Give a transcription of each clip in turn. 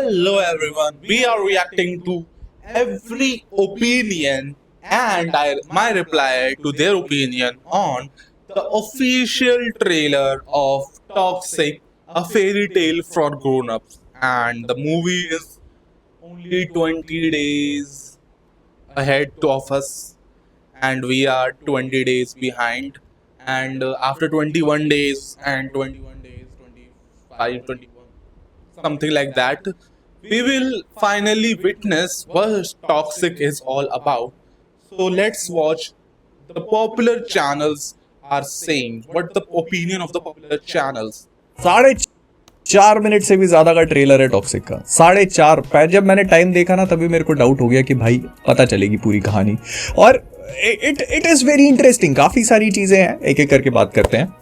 Hello everyone, we are reacting to every opinion and my reply to their opinion on the official trailer of Toxic, a fairy tale for grown-ups. And the movie is only 20 days ahead of us and we are 20 days behind. And after 21 days and 21 days, 25, 21, something like that, we will finally witness what Toxic is all about. So let's watch the popular channels are saying, what the opinion of the popular channels. 4.5 minute से भी ज्यादा का trailer है toxic का। 4.5 जब मैंने time देखा ना तभी मेरे को डाउट हो गया कि भाई पता चलेगी पूरी कहानी। और इट इज वेरी इंटरेस्टिंग। काफी सारी चीजें हैं, एक एक करके बात करते हैं।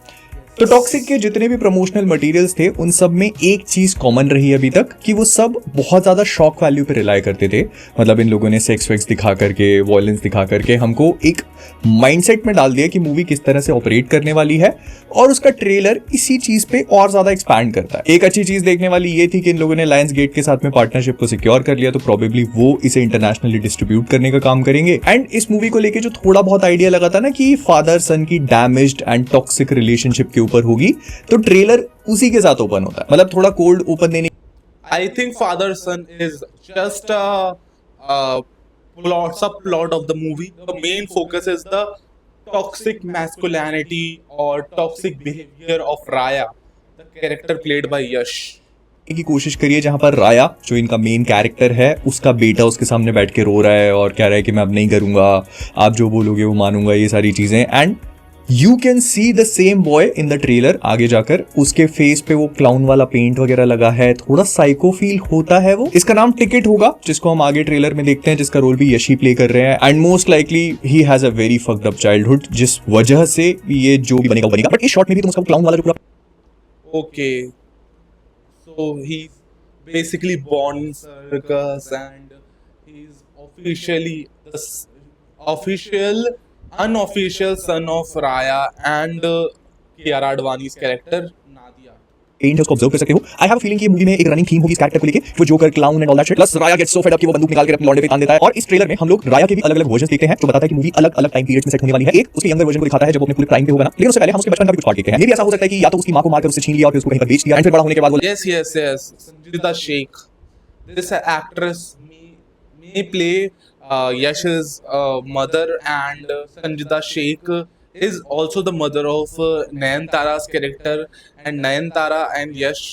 तो टॉक्सिक के जितने भी प्रमोशनल मटेरियल्स थे उन सब में एक चीज कॉमन रही अभी तक कि वो सब बहुत ज्यादा शॉक वैल्यू पे रिलाई करते थे। मतलब इन लोगों ने सेक्स वेक्स दिखा करके, वॉयलेंस दिखा करके हमको एक माइंडसेट में डाल दिया कि मूवी किस तरह से ऑपरेट करने वाली है, और उसका ट्रेलर इसी चीज पे और ज्यादा एक्सपैंड करता है। एक अच्छी चीज देखने वाली ये थी कि इन लोगों ने लायंस गेट के साथ में पार्टनरशिप को सिक्योर कर लिया, तो प्रोबेबली वो इसे इंटरनेशनली डिस्ट्रीब्यूट करने का काम करेंगे। एंड इस मूवी को लेके जो थोड़ा बहुत आइडिया लगा था ना कि फादर सन की डैमेज्ड एंड टॉक्सिक रिलेशनशिप के ऊपर होगी, तो ट्रेलर उसी के साथ ओपन होता है। मतलब थोड़ा कोल्ड ओपन देने। I think Father Son is just a subplot of the movie. The main focus is the toxic masculinity or toxic behavior of Raya, the character played by Yash. की कोशिश करिए जहां पर राया जो इनका मेन कैरेक्टर है उसका बेटा उसके सामने बैठ के रो रहा है और कह रहा है कि मैं अब नहीं करूंगा, आप जो बोलोगे वो मानूंगा, ये सारी चीजें। And you can see the same boy in the trailer. आगे जाकर उसके फेस पे वो क्लाउन वाला पेंट वगैरह लगा है, थोड़ा साइको फील होता है वो। इसका नाम टिकट होगा, जिसको हम आगे ट्रेलर में देखते हैं, जिसका रोल भी यशी प्ले कर रहे हैं। And most likely he has a very fucked up childhood, जिस वजह से ये जो भी बनेगा वो बनेगा। बट इस शॉट में भी तुम उसका क्लाउन वाला जो पूरा Okay, so he's basically born in circus and he's officially the official, unofficial son of Raya and Kiara Advani's character Nadia. Paint है उसको ऑब्जर्व कर सकते हो। आई हैव फीलिंग कि मूवी में एक रनिंग थीम होगी इस कैरेक्टर को लेके, वो joker, clown and all that shit. Plus Raya gets so fed up कि वो बंदूक निकाल के अपने लौंडे पे तान देता है। और इस ट्रेलर में हम लोग राया के भी अलग अलग वर्जन देखते हैं, जो बताता है कि मूवी अलग अलग टाइम पीरियड में सेट होने वाली है। एक उसके यंगर वर्जन को दिखाता है जब वो अपने पूरे प्राइम पे होगा ना, लेकिन उससे पहले हम उसके बचपन का भी कुछ पार्ट देखते हैं। ये भी ऐसा हो सकता है कि या तो उसकी मां को मारकर उससे छीन लिया और फिर उसको कहीं पर बेच दिया, एंड फिर बड़ा होने के बाद वो Yes. Sanjita Sheikh. This actress may play Yash's mother, and Sanjita Sheikh is also the mother of Nayantara's character. And Nayantara and Yash,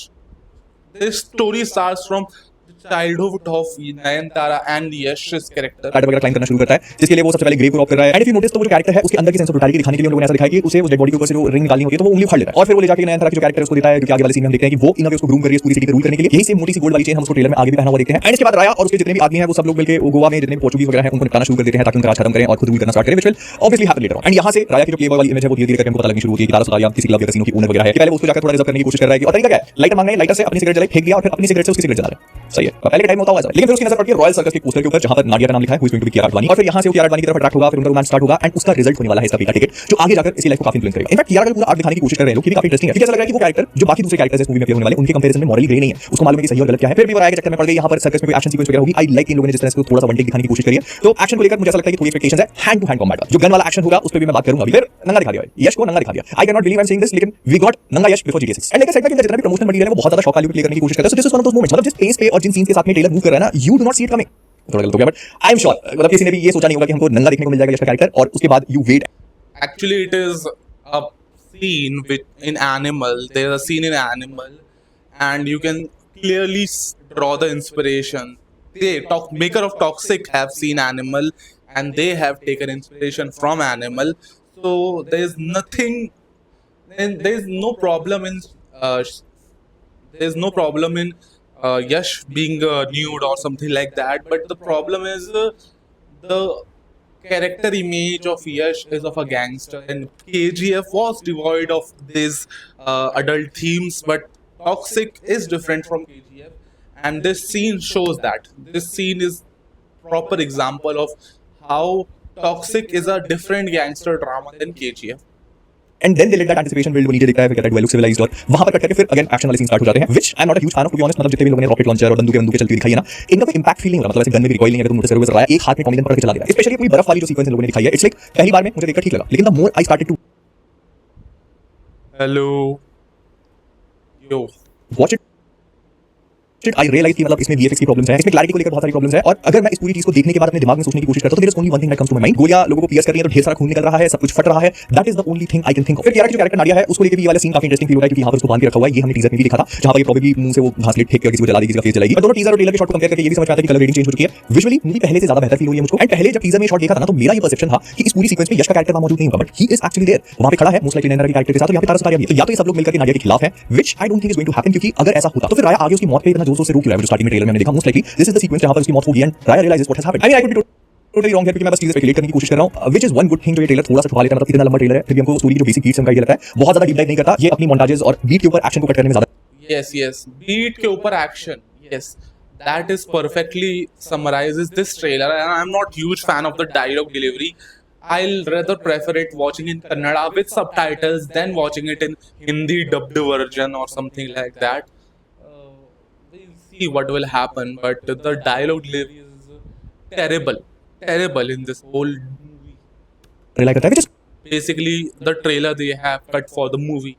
this story starts from the childhood of Nayantara and Yash's character. Card वगैरह climb करना शुरू करता है, जिसके लिए वो सबसे पहले ग्रेव को रॉब कर रहा है। एंड इफ यू नोटिस तो वो जो कैरेक्टर है उसके अंदर की सेंस ऑफ ब्रूटैलिटी दिखाने के लिए उन लोगों ने ऐसा दिखाया कि उसे उस डेड बॉडी के ऊपर से जो रिंग निकालनी होती है तो वो उंगली फाड़ लेता है, और फिर वो ले जाके नयन तरह की जो कैरेक्टर है उसको देता है। क्योंकि आगे वाले सीन में हम देखते हैं कि वो इन वे उसको ग्रूम कर रही है पूरी सिटी को रूल करने के लिए। यही सेम मोटी सी गोल्ड वाली चेन हम उसको ट्रेलर में आगे भी पहना हुआ देखते हैं। एंड इसके बाद राया और उसके जितने भी आदमी हैं वो सब लोग मिलकर गोवा में जितने भी पोर्चुगीज वगैरह हैं उनको निपटाना शुरू कर देते हैं ताकि उनका राज खत्म करें और खुद रूल करना स्टार्ट करें, which will obviously happen later on. And यहां से राया की जो प्लेबॉय वाली इमेज है वो धीरे-धीरे करके हमको पता लगनी शुरू होती है कि तारा सुतारिया किसी क्लब या कैसीनो की ओनर वगैरह है। पहले वो उसको जाकर थोड़ा रिजर्व करने की कोशिश कर रहा है कि और तरीका क्या है, लाइटर मांगना है, लाइटर से अपनी सिगरेट जलाई फेंक दिया और फिर अपनी सिगरेट से उसकी सिगरेट जला रहा है। सही है, पहले के टाइम में होता हुआ ऐसा। लेकिन फिर उसकी नजर पड़ती है रॉयल सर्कस के पोस्टर के ऊपर जहां पर नाडिया का नाम लिखा है, who is going to be Kiara Advani. और फिर यहां से वो कियारा अडवाणी की तरफ अट्रैक्ट होगा, फिर उनका रोमांस स्टार्ट होगा एंड उसका रिजल्ट होने वाला है इसका पीका टिकट, जो आगे जाकर इसकी लाइफ को काफी इन्फ्लुएंस करेगा। इनफैक्ट कियारा का पूरा आर्क दिखाने की कोशिश कर रहे हैं लोग, ये भी काफी इंटरेस्टिंग है। क्योंकि ऐसा लग रहा है कि वो कैरेक्टर जो बाकी दूसरे कैरेक्टर्स इस मूवी में प्ले होने वाले उनके कंपैरिजन में मॉरली ग्रे नहीं है, उसको मालूम है कि सही और गलत क्या है। फिर भी वो राय के चक्कर में पड़ गई, यहां पर सर्कस में कोई एक्शन सीक्वेंस वगैरह होगी। आई लाइक इन लोगों ने जिस तरह से थोड़ा सा वन टेक दिखाने की कोशिश करी है। तो एक्शन को लेकर मुझे ऐसा लगता है कि थोड़ी एक्सपेक्टेशंस है। हैंड टू हैंड कॉम्बैट का जो गन वाला एक्शन होगा उस पे भी मैं बात करूंगा। अभी फिर नंगा दिखा दिया, यश को नंगा दिखा दिया। I can not believe I am saying this, लेकिन वी गॉट नंगा Yash before GTA 6। And like I said कि जितना भी प्रमोशनल मटेरियल है वो बहुत ज्यादा शॉक वैल्यू पे प्ले करने की कोशिश करता है। So this is one of those moments, मतलब जिस पेस पे और जिन सीन्स के साथ में ट्रेलर मूव कर रहा है ना, you do not see it coming. थोड़ा गलत हो गया बट आई एम श्योर मतलब किसी ने भी ये सोचा नहीं होगा कि हमको नंगा देखने को मिल जाएगा यश का कैरेक्टर, और उसके बाद you wait. Actually, it is a scene in Animal. There's a scene in Animal, and you can clearly draw the inspiration. Maker of Toxic have seen Animal, and they have taken inspiration from Animal. So there's nothing, and there's no problem in uh, there's no problem in Yash being nude or something like that. But the problem is the character image of Yash is of a gangster, and KGF was devoid of these adult themes, but Toxic is different from KGF, and this scene shows that. This scene is proper example of how Toxic is a different gangster drama than KGF. And then they let that anticipation build, वो नीचे दिखता है, फिर कहता है do I look civilised, और वहां पर कट करके फिर अगेन एक्शन वाले सीन स्टार्ट हो जाते हैं, which I am not a huge fan of, to be honest. मतलब जितने भी लोगों ने रॉकेट लॉन्चर और बंदूकें चलती दिखाई है ना, इनका कोई इंपैक्ट फील नहीं हो रहा, मतलब ऐसे गन में भी रिकॉइल नहीं है, तुम नोटिस करोगे जरा, एक हाथ में टॉमी गन पकड़ के चला दे रहा है। स्पेशली पूरी बर्फ वाली जो सीक्वेंस इन लोगों ने दिखाई है, इट्स लाइक पहली बार में मुझे देखकर ठीक लगा, लेकिन the more I started to hello yo watch it, I realise कि मतलब इसमें वीएफएक्स की प्रॉब्लम्स हैं, इसमें क्लैरिटी को लेकर बहुत सारी प्रॉब्लम्स हैं, और अगर मैं इस पूरी चीज को देखने के बाद अपने दिमाग में सोचने की कोशिश करता हूं तो there is only one thing that comes to my mind, गोलियां लोगों को पियर्स कर रही हैं तो ढेर सारा खून निकल रहा है, सब कुछ फट रहा है, that is the only thing I can think of. फिर कियारा की जो कैरेक्टर नाडिया है उसको लेकर भी ये वाला सीन काफी इंटरेस्टिंग फील होता है, क्योंकि यहां पर उसको बांध के रखा हुआ है, ये हमने टीजर में भी देखा था, जहां पर ये प्रोबेबली मुंह से वो घासलेट फेंक कर किसी को जला देगी, किसी का फेस जलाएगी, और दोनों टीजर और ट्रेलर के शॉट को कंपेयर करके ये भी समझ आता है कि कलर ग्रेडिंग चेंज हो चुकी है, विजुअली मूवी पहले से ज्यादा बेहतर फील हो रही है मुझको। एंड पहले जब टीजर में शॉट देखा था ना, तो मेरा ये परसेप्शन था कि इस पूरी सीक्वेंस में यश का कैरेक्टर वहां मौजूद नहीं होगा, but he is actually there, वहां पे खड़ा है मोस्ट लाइकली नैना के कैरेक्टर के साथ, और यहां पे तारा सुतारिया भी है, तो या तो ये सब लोग मिलकर नाडिया के खिलाफ है, which I don't think is going to happen, क्योंकि अगर ऐसा होता तो फिर राया आगे उसकी मौत पे इतना जोर से रोक रहा है, जो स्टार्टिंग में ट्रेलर में हमने देखा, most likely this is the sequence जहां पर उसकी मौत होगी and Raya realises what has happened. I mean I could be totally wrong है, क्योंकि मैं बस चीजें स्पेकुलेट करने की कोशिश कर रहा हूं, which is one good thing जो ये ट्रेलर थोड़ा सा छुपा लेता है, मतलब इतना लंबा ट्रेलर है फिर भी हमको स्टोरी की जो बेसिक बीट्स हमका आइडिया लगता है, बहुत ज्यादा डीप डाइव नहीं करता, ये अपनी मोन्टाजेस और बीट के ऊपर एक्शन को कट करने में ज्यादा yes बीट के ऊपर action, yes that is perfectly summarizes this trailer, and I'm not huge fan of the dialogue delivery. I'll rather prefer it watching in Kannada with subtitles than watching it in Hindi dubbed version or something like that. We'll see what will happen, but the dialogue delivery is terrible in this whole movie. Rely करता है, which is Basically the trailer they have cut for the movie.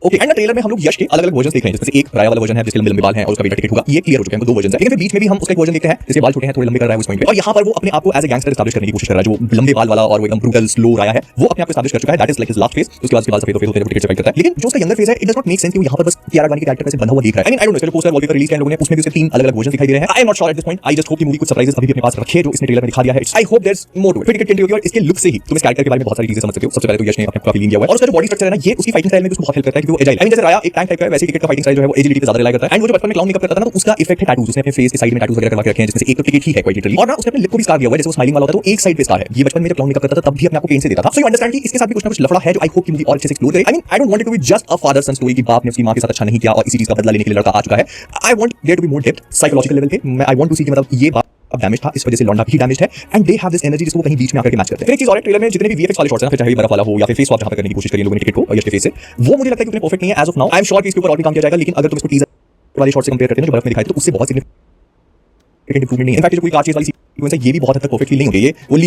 Okay. And trailer में हम लोग यश के अलग अलग version देख रहे हैं, जिसमें से एक राया वाला वर्जन है जिसके लंबे लंबे बाल हैं और उसका बेटा टिकट होगा, ये क्लियर हो चुका है, दो वर्जन है, लेकिन फिर बीच में भी हम उसका एक वर्जन देखते हैं जिसके बाल छोटे हैं, थोड़े लंबे कर रहा है उस पॉइंट पे, और यहाँ पर वो अपने आप को एज ए गैंगस्टर एस्टैब्लिश करने की कोशिश कर रहा है, जो लंबे बाल वाला और वो एकदम ब्रूटल स्लो राया है, वो अपने आप को एस्टैब्लिश कर चुका है, that is like his last phase. उसके बाद उसके बाल सफेद होते हैं, टिकट से फाइट करता है, लेकिन जो उसका यंगर फेज है it does not make sense कि वो यहाँ पर बस कियारा आडवाणी के कैरेक्टर से बंधा हुआ दिख रहा है। आई मीन आई डोंट नो, इसका पोस्टर वॉलपेपर रिलीज किया है लोगों ने, उसमें भी उसके तीन अलग अलग वर्जन दिखाई दे रहे हैं, आई am not sure at this point, I just hope कि मूवी कुछ सरप्राइजेस अभी भी अपने पास रखे जो इसने ट्रेलर में दिखा दिया है, I hope there is more to it. फिर टिकट कैंटी होगी और इसके लुक से ही तुम इस कैरेक्टर के बारे में बहुत सारी चीजें समझ सकते हो। सबसे पहले तो यश ने अपने काफी लीन किया हुआ है, और उसका जो बॉडी स्ट्रक्चर है ना, ये उसकी फाइटिंग स्टाइल में भी उसको बहुत हेल्प करता है, क्योंकि वो एजाइल, आई मीन जैसे राया एक टैंक टाइप का है, वैसे टिकट का फाइटिंग स्टाइल जो है वो एजिलिटी पे ज्यादा रिलाई करता है। एंड वो जो बचपन में क्लाउन मेकअप करता था ना, तो उसका इफेक्ट है टैटूज, उसने अपने फेस के साइड में टैटूज वगैरह करवा के रखे हैं, जिसमें से एक तो टिकट ही है क्वाइट लिटरली, और ना उसने अपने लिप को भी स्कार दिया हुआ है, जैसे वो स्माइलिंग वाला होता है तो एक साइड पे स्कार है, ये बचपन में जब क्लाउन मेकअप करता था तब भी अपने आप को पेन से देता था। सो यू अंडरस्टैंड कि इसके साथ भी कुछ ना कुछ लफड़ा है, जो आई होप कि मूवी और अच्छे से एक्सप्लोर करे। I mean I don't want it to be just a father son story कि बाप ने उसकी मां के साथ अच्छा नहीं किया और इसी चीज का बदला लेने के लिए लड़का आ चुका है। I want there to be more depth psychological level पे, मैं आई वांट टू सी कि मतलब ये बाप अब डैमेज था, इस वजह से लौंडा भी डैमेज है, and they have this energy जिसको कहीं बीच में आकर के मैच करते हैं। फिर एक चीज और है, ट्रेलर में जितने भी वीएफएक्स वाले शॉट्स हैं, फिर चाहे बर्फ वाला हो या फिर फेस स्वैप जहां पर करने की कोशिश करी लोगों ने टिकट को यश के फेस से, वो मुझे लगता है कि उतने परफेक्ट नहीं है as of now. I am sure कि इसके ऊपर और भी काम किया जाएगा, लेकिन अगर तुम इसको टीजर वाले शॉट से कंपेयर करते हैं जो बर्फ में दिखाए तो उससे बहुत सिग्निफिकेंट इंप्रूवमेंट नहीं है। इनफैक्ट जो कोई कार चेज वाली सीक्वेंस है ये भी बहुत हद तक परफेक्टली नहीं हो गई है, वो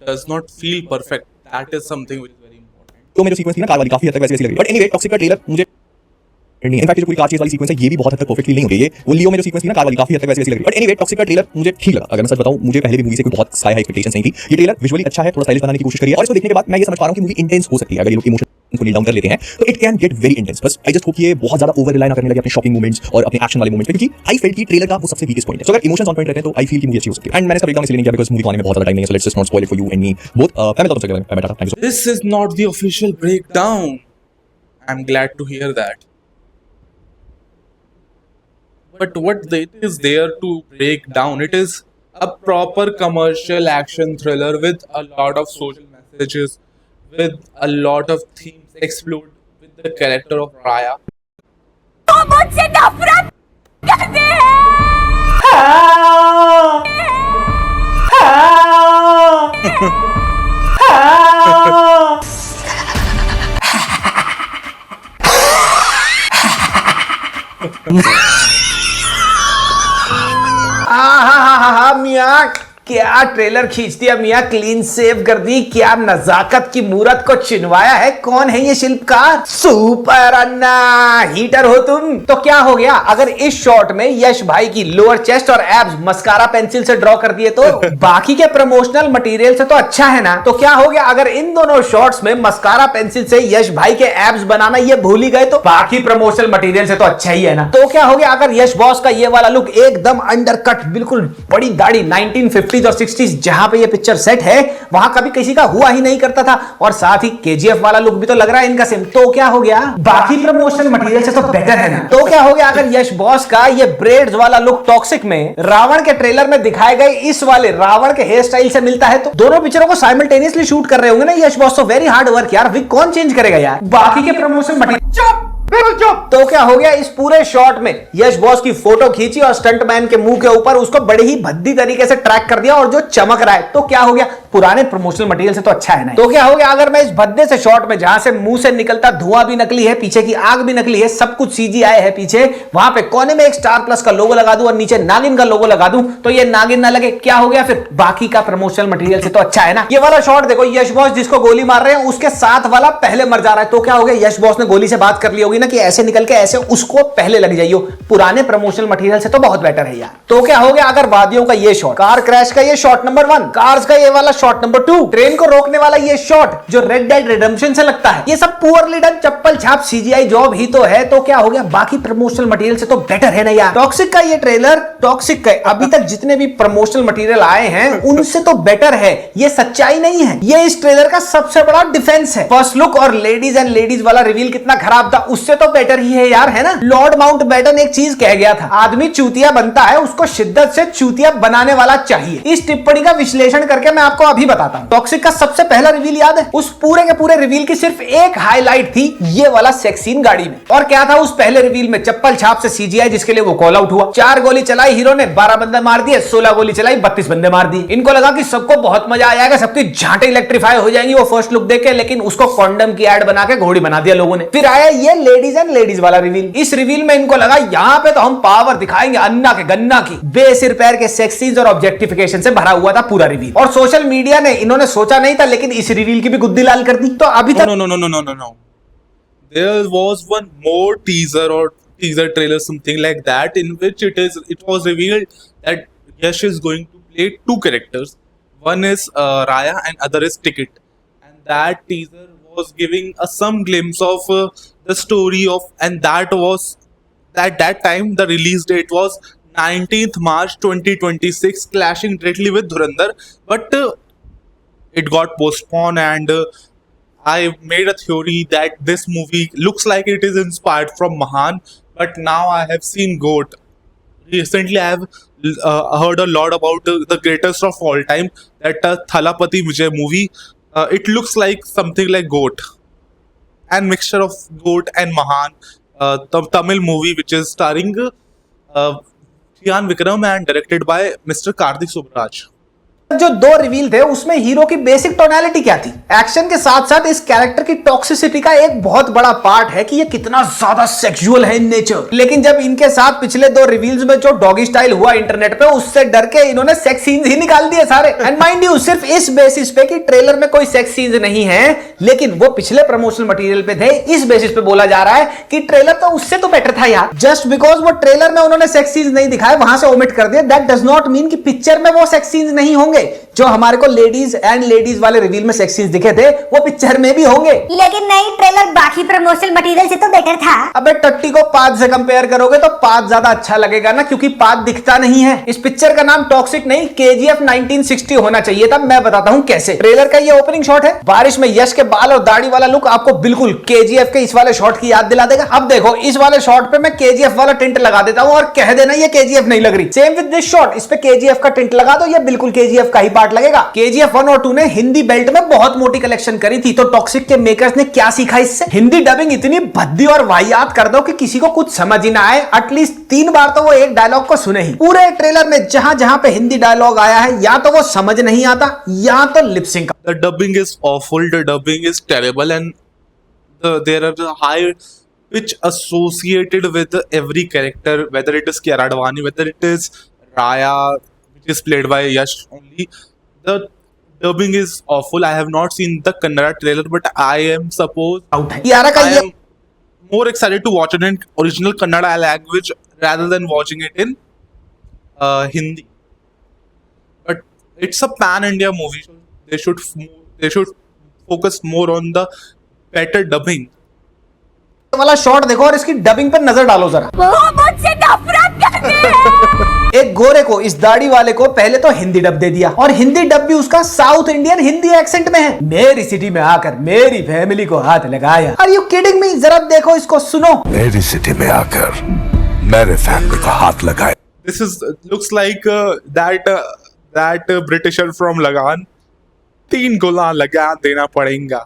Does not feel perfect. That is something which is very important. तो मेरी सीक्वेंस थी ना कार वाली काफी हद तक वैसी लग रही है, बट एनीवे टॉक्सिक का ट्रेलर मुझे नहीं, इनफैक्ट जो पूरी कार चेज वाली सीक्वेंस है ये भी बहुत हद तक परफेक्टली नहीं हो गई है, वो लियो में जो सीक्वेंस थी ना कार वाली काफी हद तक वैसी लग रही है, बट एनीवे टॉक्सिक का ट्रेलर मुझे ठीक लगा। अगर मैं सच बताऊं, मुझे पहले भी मूवी से कोई बहुत हाई एक्सपेक्टेशंस नहीं थी, ये ट्रेलर विजुअली अच्छा है, थोड़ा स्टाइलिश बनाने की कोशिश करी है, और इसको देखने के बाद मैं ये समझ पा रहा हूं कि मूवी इंटेंस हो सकती है अगर ये लोग इमोशन को नील डाउन कर लेते हैं, तो it can get very intense. बस आई जस्ट होप कि ये बहुत ज्यादा ओवर रिलाई ना करने लगे अपने शॉपिंग मोमेंट्स और अपने एक्शन वाले मोमेंट्स पे, क्योंकि आई फेल्ट कि ट्रेलर का वो सबसे वीकेस्ट पॉइंट है। सो अगर इमोशंस ऑन पॉइंट रहते हैं तो आई फील कि मूवी अच्छी हो सकती है। एंड मैंने इसका ब्रेकडाउन इसलिए नहीं किया बिकॉज़ मूवी को आने में बहुत ज्यादा टाइम नहीं है, so let's just not spoil it for you and me both. मैं बताता हूं मैं बैठा था, thank you. This is not the official breakdown. I'm glad to hear that. But what it is there to break down? It is a proper commercial action thriller with a lot of social messages, with a lot of themes explored with the character of Raya. वो मुझसे नफरत करते हैं। मियाँ क्या trailer खींच दिया मियाँ, क्लीन सेव कर दी, क्या नजाकत की मूरत को चिनवाया है। कौन है ये शिल्पकार? सुपर अन्ना हीटर हो तुम। तो क्या हो गया अगर इस शॉट में यश भाई की लोअर चेस्ट और एब्स मस्कारा पेंसिल से ड्रॉ कर दिए तो बाकी के प्रमोशनल मटेरियल से तो अच्छा है ना। तो क्या हो गया अगर इन दोनों शॉट्स में मस्कारा पेंसिल से यश भाई के एब्स बनाना ये भूल ही गए तो बाकी प्रमोशनल मटेरियल से तो अच्छा ही है ना। तो क्या हो गया अगर यश बॉस का ये वाला लुक एकदम अंडरकट, बिल्कुल बड़ी दाढ़ी 1950s और 60s जहां पे ये पिक्चर सेट है वहां कभी किसी का हुआ ही नहीं करता था, और साथ ही केजीएफ वाला लुक भी तो लग रहा है इनका सेम। तो क्या हो गया बाकी प्रमोशनल मटेरियल से तो बेटर है ना। तो क्या हो गया अगर यश बॉस का ये ब्रेड्स वाला लुक टॉक्सिक में रावण के ट्रेलर में दिखाए गए इस वाले रावण के हेयर स्टाइल से मिलता है तो दोनों पिक्चरों को साइमल्टेनियसली शूट कर रहे होंगे ना यश बॉस। तो वेरी हार्ड वर्क यार, विग कौन चेंज करेगा यार। बाकी के प्रमोशनल मटेरियल बिल्कुल चुप। तो क्या हो गया, इस पूरे शॉट में यश बॉस की फोटो खींची और स्टंटमैन के मुंह के ऊपर उसको बड़े ही भद्दी तरीके से ट्रैक कर दिया और जो चमक रहा है तो क्या हो गया, पुराने प्रमोशनल मटेरियल से तो अच्छा है ना। तो क्या हो गया, अगर मैं इस भद्दे से शॉट में जहां से मुंह से निकलता धुआं भी नकली है, पीछे की आग भी नकली है, सब कुछ सीजीआई है पीछे, वहां पे कोने में एक स्टार प्लस का लोगो लगा दूं और नीचे नागिन का लोगो लगा दूं तो ये नागिन ना लगे, क्या हो गया फिर, बाकी का प्रमोशनल मटेरियल से तो अच्छा है ना। ये वाला शॉट देखो, यश बॉस जिसको गोली मार रहे हैं उसके साथ वाला पहले मर जा रहा है, तो क्या हो गया, यश बॉस ने गोली से बात कर ली होगी ना कि ऐसे निकल के ऐसे उसको पहले लग जाइयो, पुराने प्रमोशनल मटेरियल से तो बहुत बेटर है यार। तो क्या हो गया, अगर वादियों का ये शॉट, कार क्रैश का ये शॉट नंबर 1, कार्स का ये वाला शॉट नंबर 2, ट्रेन को रोकने वाला ये शॉट जो रेड डेड रिडेम्पशन से लगता है, ये सब पुअरली डन चप्पल छाप सीजीआई जॉब ही तो है, तो क्या हो गया, बाकी प्रमोशनल मटेरियल से तो बेटर है ना यार। टॉक्सिक का ये ट्रेलर, टॉक्सिक का अभी तक जितने भी प्रमोशनल मटेरियल आए हैं उनसे तो बेटर है, ये सच्चाई नहीं है, ये इस ट्रेलर का सबसे बड़ा डिफेंस है। फर्स्ट लुक और लेडीज एंड लेडीज वाला रिवील कितना खराब था, उससे तो बेटर ही है यार, है ना। लॉर्ड माउंटबेटन एक चीज कह गया था, आदमी चूतिया बनता है उसको शिद्दत से चूतिया बनाने वाला चाहिए। इस टिप्पणी का विश्लेषण करके मैं आपको अभी बताता हूं। टॉक्सिक का सबसे पहला रिवील याद है, उस पूरे के पूरे रिवील की सिर्फ एक हाईलाइट थी, ये वाला सेक्स सीन गाड़ी में। और क्या था उस पहले रिवील में, चप्पल छाप से सीजीआई जिसके लिए वो कॉल आउट हुआ, 4 गोली चलाई हीरो ने, 12 बंदे मार दिए, 16 गोली चलाई 32 बंदे मार दिए। इनको लगा कि सबको बहुत मजा आ जाएगा, सबकी झांटे इलेक्ट्रीफाई हो जाएंगी वो फर्स्ट लुक देख के, लेकिन उसको कॉन्डम की एड बना के घोड़ी बना दिया लोगों ने। फिर आया ये लेडीज एंड लेडीज वाला रिवील, इस रिवील में इनको लगा यहां पे तो हम पावर दिखाएंगे अन्ना के गन्ना की, बेसिर पैर के सेक्स सीन्स और ऑब्जेक्टिफिकेशन से भरा हुआ था पूरा रिवील। और सोशल मीडिया ने, इन्होंने सोचा नहीं था लेकिन इस रिवील की भी गुद्दी लाल कर दी। तो अभी तक No. There was one more teaser or teaser trailer, something like that, in which it was revealed that Yash is going to play 2 characters. One is Raya and other is Ticket. And that teaser was giving some glimpse of the story of, and that was at that time the release date was 19th March 2026, clashing directly with Dhurandhar, but it got postponed, and I made a theory that this movie looks like it is inspired from Mahan, but now I have seen Goat. Recently, I have heard a lot about the greatest of all time, that Thalapathy Vijay movie. It looks like something like Goat, and mixture of Goat and Mahan, the Tamil movie which is starring Chyan Vikram and directed by Mr. Karthik Subraj. जो 2 reveal थे उसमें hero की basic tonality क्या थी, action के साथ साथ इस कैरेक्टर की टॉक्सिसिटी का एक बहुत बड़ा पार्ट है कि ये कितना ज्यादा सेक्सुअल है इन नेचर। लेकिन जब इनके साथ पिछले 2 रिवील्स में जो डॉगी स्टाइल हुआ इंटरनेट पे, उससे डर के इन्होंने सेक्स सीन्स ही निकाल दिए सारे। एंड माइंड यू, सिर्फ इस बेसिस पे कि ट्रेलर में कोई सेक्स सीन्स नहीं है, लेकिन वो पिछले प्रमोशनल मटेरियल पे थे, इस बेसिस पे बोला जा रहा है कि ट्रेलर तो उससे तो बेटर था यार। जस्ट बिकॉज वो ट्रेलर में उन्होंने सेक्स सीन्स नहीं दिखाए, वहां से ओमिट कर दिया, दैट डज नॉट मीन कि पिक्चर में वो सेक्स सीन्स नहीं होंगे। जो हमारे को लेडीज एंड लेडीज वाले रिवील में सेक्स सीन्स दिखे थे वो पिक्चर में भी होंगे। लेकिन नहीं, ट्रेलर बाकी प्रमोशनल मटेरियल से तो बेटर था। अबे टट्टी को पाद से कंपेयर करोगे तो पाद ज्यादा अच्छा लगेगा ना, क्योंकि पाद दिखता नहीं है। इस पिक्चर का नाम टॉक्सिक नहीं KGF 1960 होना चाहिए था। मैं बताता हूं कैसे। ट्रेलर का ये ओपनिंग शॉट है, बारिश में यश के बाल और दाढ़ी वाला लुक आपको बिल्कुल KGF के इस वाले शॉट की याद दिला देगा। अब देखो इस वाले शॉट पे मैं KGF वाला टिंट लगा देता हूं और कह देना ये KGF नहीं लग रही। सेम विद दिस शॉट, इस पे KGF का टिंट लगा दो, ये बिल्कुल KGF का ही पार्ट लगेगा। KGF 1 और 2 ने हिंदी बेल्ट में बहुत मोटी कलेक्शन करी थी, तो टॉक्सिक के मेकर्स ने क्या सीखा इससे, हिंदी डबिंग इतनी भद्दी और वाहियात कर दो कि किसी को कुछ समझ ही ना आए। एटलीस्ट 3 बार तो वो एक डायलॉग को सुने ही। पूरे ट्रेलर में जहां जहां पे हिंदी डायलॉग आया है, या तो वो समझ नहीं आता या तो lip sync. The dubbing is awful, the dubbing is terrible, and there are the high pitch associated with every character, whether it is Kiara Advani, whether it is Raya, which is played by Yash only. The dubbing is awful. I have not seen the Kannada trailer, but I am I am more excited to watch it in original Kannada language rather than watching it in Hindi. But it's a pan-India movie. So they should focus more on the better dubbing. वाला shot देखो और इसकी dubbing पर नजर डालो जरा। वो मुझसे नफरत करते हैं। एक गोरे को, इस दाढ़ी वाले को पहले तो हिंदी डब दे दिया, और हिंदी डब भी उसका साउथ इंडियन हिंदी एक्सेंट में है। मेरी सिटी में आकर मेरी फैमिली को हाथ लगाया। Are you kidding me? जरा देखो इसको, सुनो। मेरी सिटी में आकर मेरे फैमिली को हाथ लगाया। This looks like that Britisher from Lagan. 3 गोला लगा देना पड़ेगा.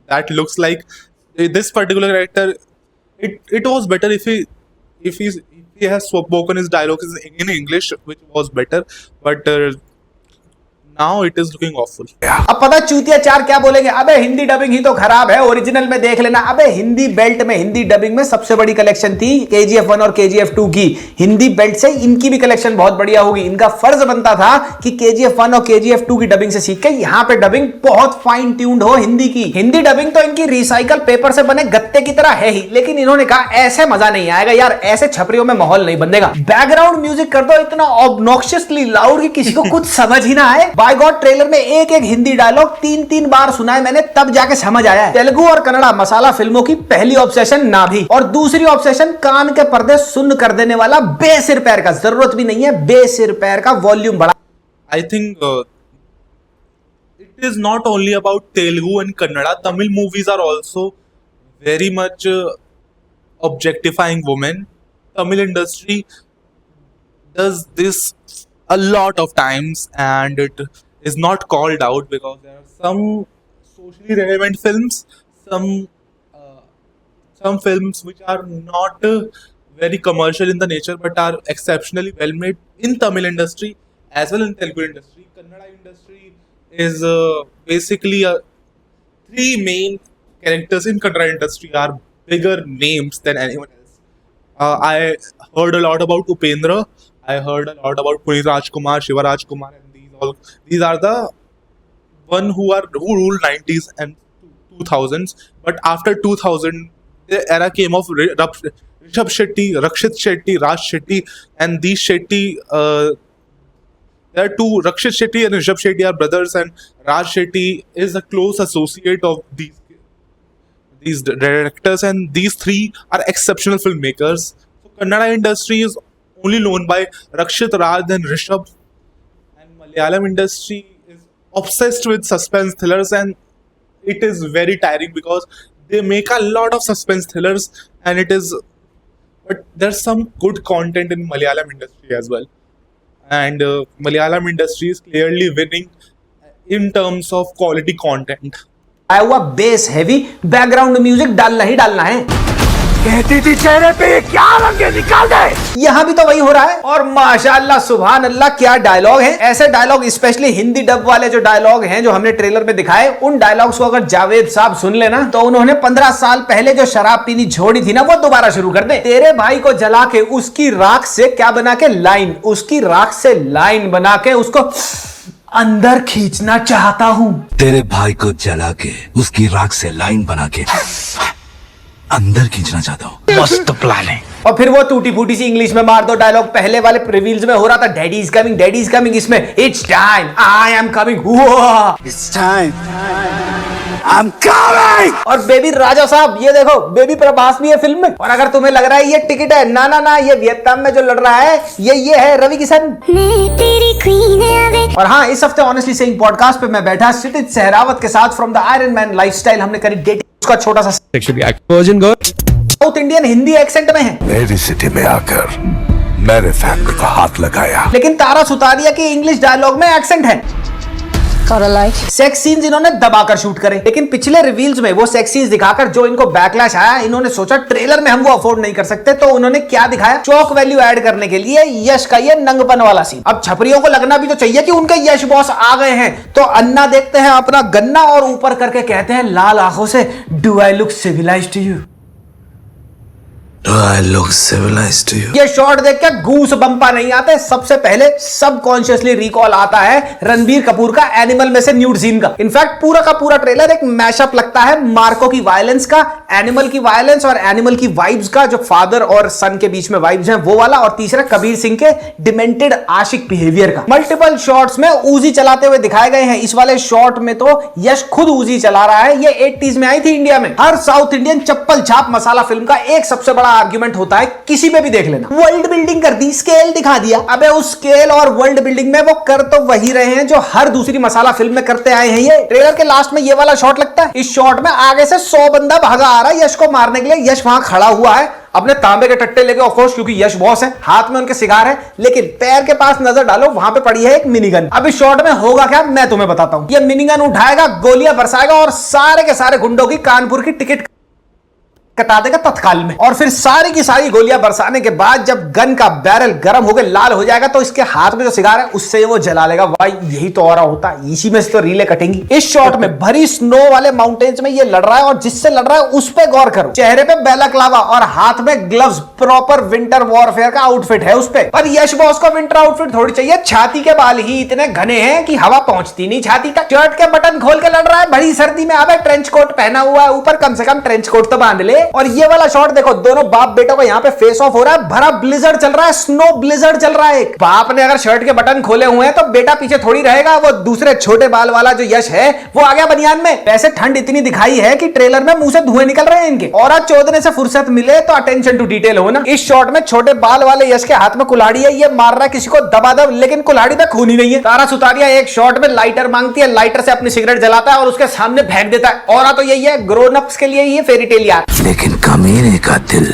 That looks like this particular character. it was better if he has spoken his dialogues in English, which was better, but now it is looking awful. अब पता चूतिया चार क्या बोलेंगे, अबे हिंदी डबिंग ही तो खराब है, ओरिजिनल में देख लेना। अबे हिंदी बेल्ट में हिंदी डबिंग में सबसे बड़ी कलेक्शन थी KGF 1 और KGF 2 की। हिंदी बेल्ट से इनकी भी कलेक्शन बहुत बढ़िया होगी। इनका फर्ज बनता था कि KGF 1 और KGF 2 की डबिंग से सीख के यहाँ पे डबिंग बहुत फाइन ट्यून्ड हो हिंदी की। हिंदी डबिंग तो इनकी रिसाइकल पेपर से बने गत्ते की तरह है ही, लेकिन इन्होंने कहा ऐसे मजा नहीं आएगा यार, ऐसे छपरियों में माहौल नहीं बनेगा। बैकग्राउंड म्यूजिक कर दो इतना ऑब्नॉक्शियसली लाउड कि किसी को कुछ समझ ही ना आए। बाय गॉड ट्रेलर में एक एक हिंदी डायलॉग 3-3 बार सुना है मैंने, तब जाके समझ आया है। तेलुगु और कन्नड़ा मसाला फिल्मों की पहली ऑब्सेशन ना भी, और दूसरी ऑब्सेशन कान के पर्दे सुन्न कर देने वाला बेसिर पैर का, जरूरत भी नहीं है बेसिर पैर का वॉल्यूम बढ़ा। I think it is not only about Telugu and Kannada. Tamil movies are also very much objectifying women. Tamil industry does this a lot of times, and it is not called out because there are some socially relevant films, some films which are not very commercial in the nature but are exceptionally well made in Tamil industry as well in Telugu industry. Kannada industry is basically three main characters in Kannada industry are bigger names than anyone else. I heard a lot about Upendra. I heard a lot about Punit Rajkumar, Shiva Rajkumar, and these are the one who ruled 90s and 2000s. But after 2000, the era came of Rishabh Shetty, Rakshit Shetty, Raj Shetty, and these Shetty. There are two. Rakshit Shetty and Rishabh Shetty are brothers, and Raj Shetty is a close associate of these directors, and these three are exceptional filmmakers. So Kannada industry is only known by Rakshit, Raj, and Rishabh. Malayalam industry is obsessed with suspense thrillers, and it is very tiring because they make a lot of suspense thrillers, and but there's some good content in Malayalam industry as well, and Malayalam industry is clearly winning in terms of quality content. आया हुआ base heavy background music डालना ही डालना है। कहती थी चेहरे पे क्या रंगे निकाल दे। यहां भी तो वही हो रहा है, और माशाअल्लाह सुभान अल्लाह क्या डायलॉग हैं। ऐसे डायलॉग स्पेशली हिंदी डब वाले जो डायलॉग हैं जो हमने ट्रेलर में दिखाए, उन डायलॉग्स को अगर जावेद साहब सुन लेना तो उन्होंने 15 साल पहले जो शराब पीनी छोड़ी थी ना, वो दोबारा शुरू कर दे। तेरे भाई को जला के उसकी राख से क्या बना के लाइन, उसकी राख से लाइन बना के उसको अंदर खींचना चाहता हूं। तेरे भाई को जला के उसकी राख से लाइन बना के अंदर खींचना चाहता हूँ। मस्त प्लान है। और फिर वो टूटी फूटी सी इंग्लिश में मार दो डायलॉग। पहले वाले रिवील्स में हो रहा था डैडी इज कमिंग, इसमें it's time I am coming, it's time I am coming. और बेबी राजा साहब ये देखो, बेबी प्रभास भी है फिल्म में। और अगर तुम्हें लग रहा है ये टिकट है, ना ना ना, ये वियतनाम में जो लड़ रहा है ये है रवि किशन। और हाँ, इस हफ्ते ऑनेस्टली सेइंग पॉडकास्ट पे मैं बैठा क्षितिज सहरावत के साथ from the iron man lifestyle. हमने करी डेटिंग का छोटा सा साउथ इंडियन हिंदी एक्सेंट में है। मेरी सिटी में आकर मेरे फैमिली को हाथ लगाया, लेकिन तारा सुतारिया के इंग्लिश डायलॉग में एक्सेंट है। सेक्स सीन्स इन्होंने दबाकर शूट करे, लेकिन पिछले रिवील्स में वो सेक्स सीन्स दिखाकर जो इनको बैकलैश आया, इन्होंने सोचा ट्रेलर में हम वो अफोर्ड नहीं कर सकते, तो उन्होंने क्या दिखाया, चौक वैल्यू ऐड करने के लिए यश का ये नंगपन वाला सीन। अब छपरियों को लगना भी तो चाहिए कि उनके यश बॉस आ गए हैं, तो अन्ना देखते हैं अपना गन्ना और ऊपर करके कहते हैं लाल आंखों से, do I look civilised to you? I look civilized to you. ये शॉट देख के गूस बम्पा नहीं आते। सबसे पहले सबकॉन्शियसली रिकॉल आता है रणबीर कपूर का एनिमल में से न्यूड सीन का। इनफैक्ट पूरा का पूरा ट्रेलर एक मैशअप लगता है मार्को की वायलेंस का, एनिमल की वायलेंस और एनिमल की वाइब्स का, जो फादर और सन के बीच में वाइब्स हैं वो वाला, और तीसरा कबीर सिंह के डिमेंटेड आशिक बिहेवियर का। मल्टीपल शॉट्स में उजी चलाते हुए दिखाए गए हैं। इस वाले शॉट में तो यश खुद उजी चला रहा है। ये 80s में आई थी इंडिया में। हर साउथ इंडियन चप्पल छाप मसाला फिल्म का एक सबसे बड़ा आर्गुमेंट होता है, किसी पे भी देख लेना, वर्ल्ड बिल्डिंग कर दी, स्केल दिखा दिया। अबे उस स्केल और वर्ल्ड बिल्डिंग में वो कर तो वही रहे हैं जो हर दूसरी मसाला फिल्म में करते आए हैं। ये ट्रेलर के लास्ट में ये वाला शॉट लगता है। इस शॉट में आगे से 100 बंदा भागा आ रहा है यश को मारने के लिए। यश वहां खड़ा हुआ है अपने तांबे के टट्टे लेके, ऑफ कोर्स क्योंकि यश बॉस है, हाथ में उनके सिगार है, लेकिन पैर के पास नजर डालो, वहां पे पड़ी है एक मिनीगन। अब इस शॉट में होगा क्या, मैं तुम्हें बताता हूं। ये मिनीगन उठाएगा, गोलियां बरसाएगा और सारे के सारे गुंडों की कानपुर की टिकट कटा देगा तत्काल में। और फिर सारी की सारी गोलियां बरसाने के बाद जब गन का बैरल गर्म होकर लाल हो जाएगा तो इसके हाथ में जो सिगार है उससे वो जला लेगा। भाई यही तो और होता है, इसी में से तो रीले कटेंगी। इस शॉट में भरी स्नो वाले माउंटेन्स में ये लड़ रहा है और जिससे लड़ रहा है उस पे गौर करो। चेहरे पे बैलाक्लावा और हाथ में ग्लव्स, प्रॉपर विंटर वॉरफेयर का आउटफिट है उस पे। पर यश बॉस को विंटर आउटफिट थोड़ी चाहिए, छाती के बाल ही इतने घने हैं कि हवा पहुंचती नहीं छाती तक। शर्ट के बटन खोल के लड़ रहा है भरी सर्दी में। अबे ट्रेंच कोट पहना हुआ है ऊपर, कम से कम ट्रेंच कोट तो बांध ले। और ये वाला शॉट देखो, दोनों बाप बेटों का यहाँ पे फेस ऑफ हो रहा है। भरा ब्लिजर्ड चल रहा है, स्नो ब्लिजर्ड चल रहा है। बाप ने अगर शर्ट के बटन खोले हुए हैं तो बेटा पीछे थोड़ी रहेगा। वो दूसरे छोटे बाल वाला जो यश है वो आ गया बनियान में। वैसे ठंड इतनी दिखाई है कि ट्रेलर में मुंह से धुएं निकल रहे हैं इनके। और आज चोदने से फुर्सत मिले तो अटेंशन टू डिटेल हो ना। इस शॉट में छोटे बाल वाले यश के हाथ में कुल्हाड़ी है, ये मार रहा है किसी को दबादब, लेकिन कुल्हाड़ी में खून ही नहीं है। तारा सुतारिया एक शॉट में लाइटर मांगती है, लाइटर से अपनी सिगरेट जलाता है और उसके सामने फेंक देता है। और तो यही है, ग्रोन अप्स के लिए ये फेरी टेल यार। लेकिन कमीने का दिल।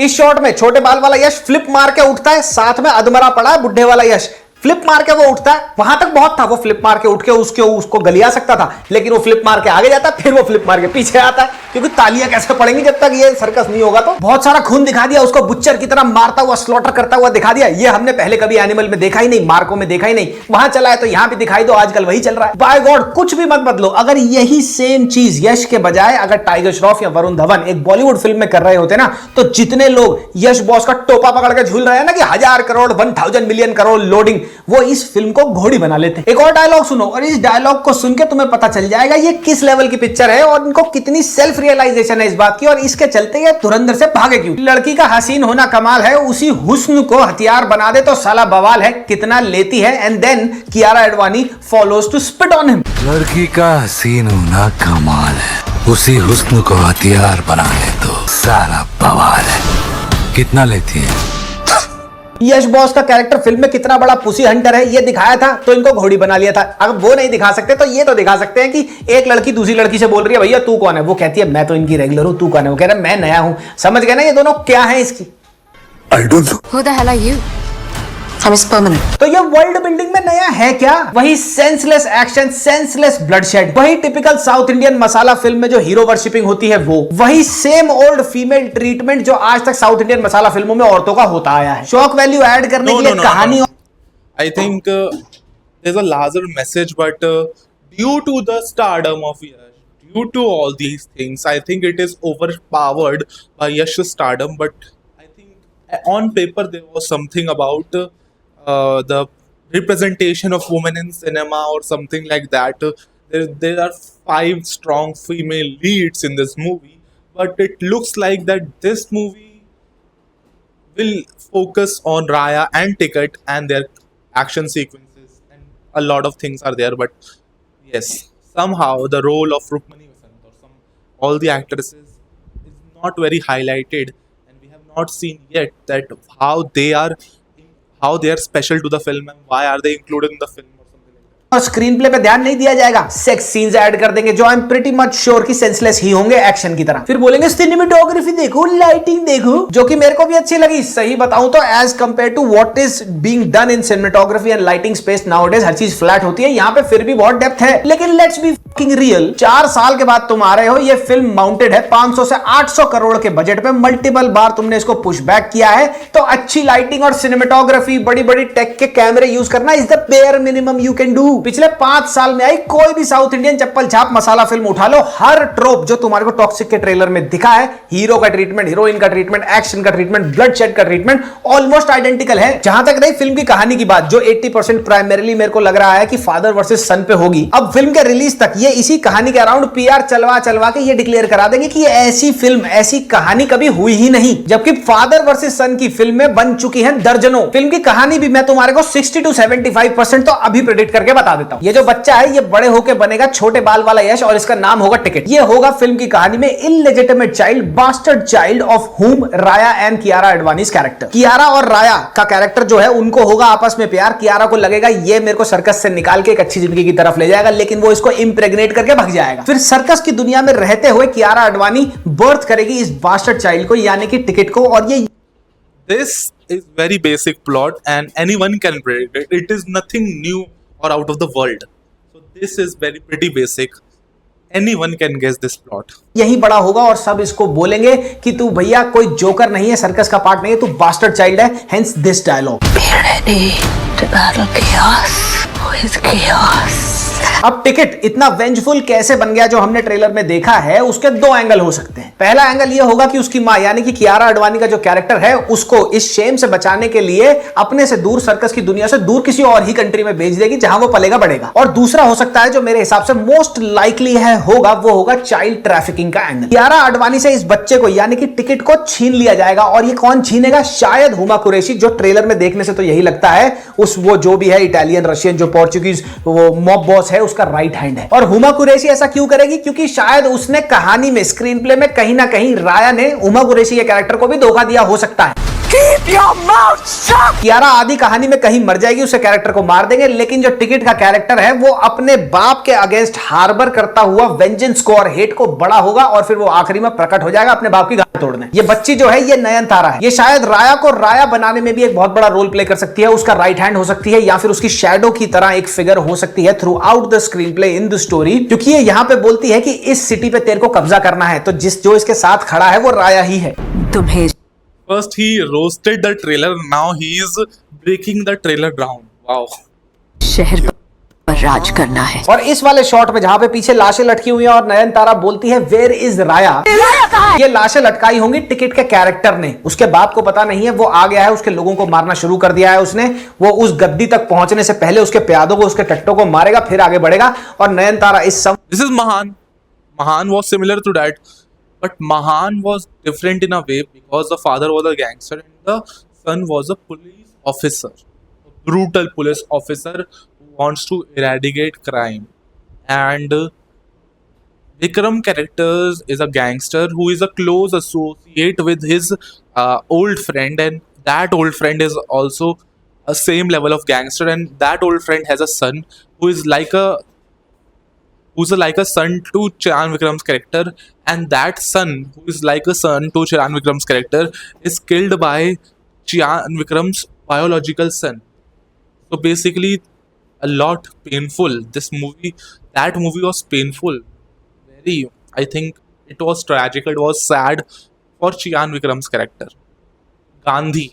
इस शॉट में छोटे बाल वाला यश फ्लिप मार के उठता है, साथ में अधमरा पड़ा है बुढ़े वाला यश। फ्लिप मार के वो उठता है, वहां तक बहुत था। वो फ्लिप मार के उठ के उसको गलिया सकता था, लेकिन वो फ्लिप मार के आगे जाता है, फिर वो फ्लिप मार के पीछे आता है, क्योंकि तालियां कैसे पड़ेंगी जब तक ये सर्कस नहीं होगा। तो बहुत सारा खून दिखा दिया, उसको बुच्चर की तरह मारता हुआ, स्लॉटर करता हुआ दिखा दिया। ये हमने पहले कभी एनिमल में देखा ही नहीं, मार्को में देखा ही नहीं। वहां चला है तो यहां भी दिखाई दो, आजकल वही चल रहा है। बाय गॉड, कुछ भी मत बदलो। अगर यही सेम चीज यश के बजाय अगर टाइगर श्रॉफ या वरुण धवन एक बॉलीवुड फिल्म में कर रहे होते ना, तो जितने लोग यश बॉस का टोपा पकड़ के झूल रहे हैं ना कि 1000 करोड़ 1000 मिलियन करोड़ लोडिंग, वो इस फिल्म को घोड़ी बना लेते। एक और डायलॉग सुनो और इस डायलॉग को सुन के तुम्हें पता चल जाएगा ये किस लेवल की पिक्चर है और इनको कितनी सेल्फ रियलाइजेशन है इस बात की, और इसके चलते ये धुरंधर से भागे क्यों। लड़की का हसीन होना कमाल है, उसी हुस्न को हथियार बना दे तो साला बवाल है। कितना लेती है। And then Kiara Advani follows to spit on him. लड़की का हसीन होना कमाल है, उसी हुस्न को हथियार बना ले तो सारा बवाल है। कितना लेती है? यश बॉस का कैरेक्टर फिल्म में कितना बड़ा पुसी हंटर है ये दिखाया था तो इनको घोड़ी बना लिया था। अगर वो नहीं दिखा सकते तो ये तो दिखा सकते हैं कि एक लड़की दूसरी लड़की से बोल रही है भैया तू कौन है, वो कहती है मैं तो इनकी रेगुलर हूं, तू कौन है, वो कह रहा है मैं नया हूं। समझ गए ना ये दोनों क्या है इसकी। I don't know. Who the hell are you? I'm his permanent. तो ये वर्ल्ड बिल्डिंग में नया है क्या? वही सेंसलेस एक्शन, सेंसलेस ब्लडशेड, वही टिपिकल साउथ इंडियन मसाला फिल्म में जो हीरो वर्शिपिंग होती है वो, वही सेम ओल्ड फीमेल ट्रीटमेंट जो आज तक साउथ इंडियन मसाला फिल्मों में औरतों का होता आया है। शॉक वैल्यू ऐड करने के लिए कहानी। I think there's a larger message, but due to the stardom of Yash, due to all these things, I think it is overpowered by Yash's stardom. But I think on paper there was something about the representation of women in cinema or something like that. There are 5 strong female leads in this movie, but it looks like that this movie will focus on Raya and Ticket and their action sequences, and a lot of things are there. But yes, somehow the role of Rukmini Vasant or all the actresses is not very highlighted, and we have not seen yet that how they are special to the film and why are they included in the film or something like that. और screen play पे ध्यान नहीं दिया जाएगा, sex scenes add कर देंगे जो I am pretty much sure कि सेंसलेस ही होंगे एक्शन की तरह। फिर बोलेंगे सिनेमेटोग्राफी देखो, लाइटिंग देखो, जो कि मेरे को भी अच्छी लगी। सही बताऊं तो as compare to what is being done in cinematography and lighting space nowadays, हर चीज फ्लैट होती है। यहाँ पे फिर भी बहुत डेप्थ है। लेकिन लेट्स बी फकिंग रियल, 4 साल के बाद तुम आ रहे हो, ये फिल्म माउंटेड है 500 से 800 करोड़ के बजट पे। मल्टीपल बार तुमने इसको पुश बैक किया है, तो अच्छी लाइटिंग और सिनेमेटोग्राफी, बड़ी बड़ी टेक के कैमरे यूज करना is the bare minimum you can do. पिछले 5 साल में आई कोई भी साउथ इंडियन चप्पल छाप मसाला फिल्म उठा लो, हर ट्रोप जो तुम्हारे को टॉक्सिक के ट्रेलर में दिखा है, हीरो का ट्रीटमेंट, हीरोइन का ट्रीटमेंट, एक्शन का ट्रीटमेंट, ब्लडशेड का ट्रीटमेंट ऑलमोस्ट आइडेंटिकल है। जहां तक रही फिल्म की कहानी की बात, जो 80% प्राइमरीली मेरे को लग रहा है कि फादर वर्सेस सन पे होगी। अब फिल्म के रिलीज तक ये इसी कहानी के अराउंड पीआर चलवा के ये डिक्लेयर करा देंगे कि ये ऐसी फिल्म, ऐसी कहानी कभी हुई ही नहीं। जबकि फादर वर्सेस सन की फिल्में बन चुकी हैं दर्जनों। फिल्म की कहानी भी मैं तुम्हारे को 60 to 75% तो अभी प्रेडिक्ट करके बता देता हूं। ये जो बच्चा है ये बड़े होकर बनेगा छोटे बाल वाला यश और इसका नाम होगा टिकट। ये होगा फिल्म की कहानी में illegitimate child, bastard child of हुम राया एंड कियारा एडवानीज कैरेक्टर। कियारा और राया का कैरेक्टर जो है उनको होगा आपस में प्यार। कियारा को लगेगा ये मेरे को सर्कस से निकाल के एक अच्छी जिंदगी की तरफ ले जाएगा, लेकिन वो इसको इंप्रेग्नेट करके भाग जाएगा। फिर सर्कस की दुनिया में रहते हुए कियारा एडवाणी बर्थ करेगी इस बास्टर्ड चाइल्ड को, यानी कि टिकट को। और ये This is very basic plot and anyone can predict it. It is nothing new or out of the world. So this is very pretty basic. anyone can guess this plot. यही बड़ा होगा और सब इसको बोलेंगे कि तू भैया कोई जोकर नहीं है, सर्कस का पार्ट नहीं है, तू बास्टर्ड चाइल्ड है, hence this dialogue. Ready to battle chaos with chaos. अब टिकट इतना वेंजफुल कैसे बन गया जो हमने ट्रेलर में देखा है, उसके दो एंगल हो सकते हैं। पहला एंगल ये होगा कि उसकी मां यानी कि कियारा आडवाणी का जो कैरेक्टर है उसको इस शेम से बचाने के लिए अपने से दूर, सर्कस की दुनिया से दूर किसी और ही कंट्री में भेज देगी जहां वो पलेगा बढ़ेगा। और दूसरा हो सकता है जो मेरे हिसाब से मोस्ट लाइकली है होगा, वो होगा चाइल्ड ट्रैफिकिंग का एंगल। कियारा आडवाणी से इस बच्चे को यानी कि टिकट को छीन लिया जाएगा और ये कौन छीनेगा? शायद हुमा कुरैशी, जो ट्रेलर में देखने से तो यही लगता है उस वो जो भी है इटालियन, रशियन, जो पोर्चुगीज वो मॉब बॉस है उसका राइट हैंड है। और हुमा कुरैशी ऐसा क्यों करेगी? क्योंकि शायद उसने कहानी में, स्क्रीन प्ले में कहीं ना कहीं राया ने हुमा कुरैशी के कैरेक्टर को भी धोखा दिया हो सकता है। कियारा आधी कहानी में कहीं मर जाएगी, उसे कैरेक्टर को मार देंगे, लेकिन जो टिकट का कैरेक्टर है वो अपने बाप के अगेंस्ट हार्बर करता हुआ वेंजेंस को और हेट को बड़ा होगा और फिर वो आखिरी में प्रकट हो जाएगा अपने बाप की गांड तोड़ने। ये बच्ची जो है ये नयनतारा है, ये शायद राया को राया बनाने में भी एक बहुत बड़ा रोल प्ले कर सकती है, उसका राइट हैंड हो सकती है या फिर उसकी शैडो की तरह एक फिगर हो सकती है through out the screen play in the story, क्योंकि ये यहां पे बोलती है कि इस सिटी पे तेरे को कब्जा करना है, तो जो इसके साथ खड़ा है वो राया ही है। तुम्हें First he roasted the trailer, now he is breaking the trailer down. Wow. शहर पर राज करना है। और इस वाले शॉट में जहां पे पीछे लाशें लटकी हुई हैं और नयनतारा बोलती है वेयर इज राया, ये लाशें लटकाई होंगी टिकट के कैरेक्टर ने। उसके बाप को पता नहीं है, वो आ गया है, उसके लोगों को मारना शुरू कर दिया है उसने। वो उस गद्दी तक पहुंचने से पहले उसके प्यादों को, उसके टट्टों को मारेगा, फिर आगे बढ़ेगा। और नयनतारा इस सब This is Mahan. Mahan was similar to that, but Mahan was different in a way because the father was a gangster and the son was a police officer, a brutal police officer who wants to eradicate crime. And Vikram characters is a gangster who is a close associate with his old friend, and that old friend is also a same level of gangster, and that old friend has a son who is like a son to Charan Vikram's character, and that son who is like a son to Charan Vikram's character is killed by Charan Vikram's biological son. So basically a lot painful. That movie was painful. Very, I think it was tragic, it was sad for Charan Vikram's character. Gandhi